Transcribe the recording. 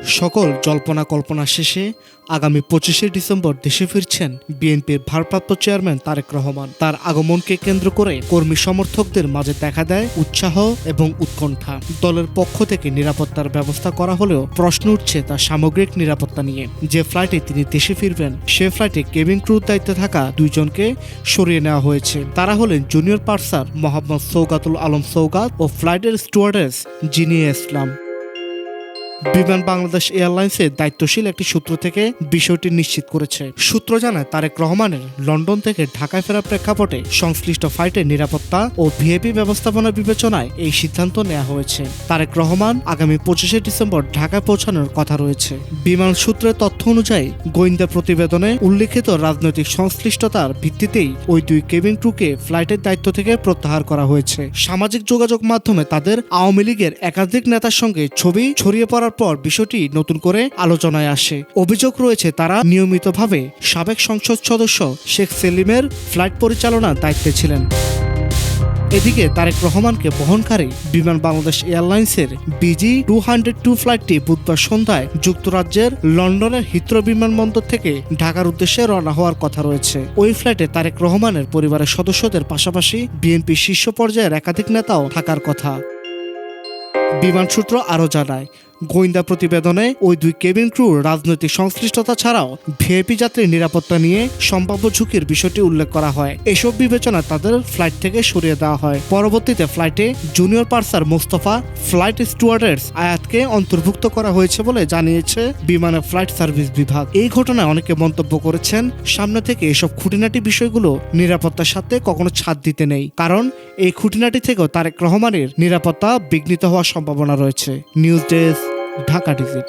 সকল জল্পনা কল্পনা শেষে আগামী 25শে ডিসেম্বর দেশে ফিরছেন বিএনপির ভারপ্রাপ্ত চেয়ারম্যান তারেক রহমান। তার আগমনকে কেন্দ্র করে কর্মী সমর্থকদের মাঝে দেখা দেয় উৎসাহ এবং উৎকণ্ঠা। দলের পক্ষ থেকে নিরাপত্তার ব্যবস্থা করা হলেও প্রশ্ন উঠছে তার সামগ্রিক নিরাপত্তা নিয়ে। যে ফ্লাইটে তিনি দেশে ফিরবেন সে ফ্লাইটে কেবিন ক্রুর দায়িত্বে থাকা দুইজনকে সরিয়ে নেওয়া হয়েছে। তারা হলেন জুনিয়র পার্সার মোহাম্মদ সৌগাতুল আলম সৌগাত ও ফ্লাইটের স্টুয়ার্ডেস জিনিয়া ইসলাম। বিমান বাংলাদেশ এয়ারলাইন্সের দায়িত্বশীল একটি সূত্র থেকে বিষয়টি নিশ্চিত করেছে। সূত্র জানায় তারেক রহমানের লন্ডন থেকে ঢাকায় ফেরার প্রেক্ষাপটে সংশ্লিষ্ট ফ্লাইটের নিরাপত্তা ও ভিআইপি ব্যবস্থাপনা বিবেচনায় এই সিদ্ধান্ত নেওয়া হয়েছে। তারেক রহমান আগামী 25শে ডিসেম্বর ঢাকায় পৌঁছানোর কথা রয়েছে। বিমান সূত্রের তথ্য অনুযায়ী গোয়েন্দা প্রতিবেদনে উল্লিখিত রাজনৈতিক সংশ্লিষ্টতার ভিত্তিতেই ওই দুই কেবিন ক্রুকে ফ্লাইটের দায়িত্ব থেকে প্রত্যাহার করা হয়েছে। সামাজিক যোগাযোগ মাধ্যমে তাদের আওয়ামী লীগের একাধিক নেতার সঙ্গে ছবি ছড়িয়ে পড়ার পর বিষয়টি নতুন করে আলোচনায় আসে। অভিযোগ রয়েছে তারা নিয়মিতভাবে সাবেক সংসদ সদস্য শেখ সেলিমের ফ্লাইট পরিচালনার দায়িত্বে ছিলেন। এদিকে তারেক রহমানকে বহনকারী বিমান বাংলাদেশ এয়ারলাইন্সের BG-202 ফ্লাইটটি বুধবার সন্ধ্যায় যুক্তরাজ্যের লন্ডনের হিথ্রো বিমানবন্দর থেকে ঢাকার উদ্দেশ্যে রওনা হওয়ার কথা রয়েছে। ওই ফ্লাইটে তারেক রহমানের পরিবারের সদস্যদের পাশাপাশি বিএনপি শীর্ষ পর্যায়ের একাধিক নেতাও থাকার কথা। বিমান সূত্র আরও জানায়, গোয়েন্দা প্রতিবেদনে ওই দুই কেবিন ক্রুর রাজনৈতিক সংশ্লিষ্টতা ছাড়াও ভিআইপি যাত্রীর নিরাপত্তা নিয়ে সম্ভাব্য ঝুঁকির বিষয়টি উল্লেখ করা হয়। এসব বিবেচনা তাদের ফ্লাইট থেকে সরিয়ে দেওয়া হয়। পরবর্তীতে ফ্লাইটে জুনিয়র পার্সার মোস্তফা, ফ্লাইট স্টুয়ার্ডেস আয়াতকে অন্তর্ভুক্ত করা হয়েছে বলে জানিয়েছে বিমানের ফ্লাইট সার্ভিস বিভাগ। এই ঘটনায় অনেকে মন্তব্য করেছেন, সামনে থেকে এসব খুঁটিনাটি বিষয়গুলো নিরাপত্তার সাথে কখনো ছাড় দিতে নেই, কারণ এই খুঁটিনাটি থেকেও তারেক রহমানের নিরাপত্তা বিঘ্নিত হওয়ার সম্ভাবনা রয়েছে। News desk, Dhaka digit.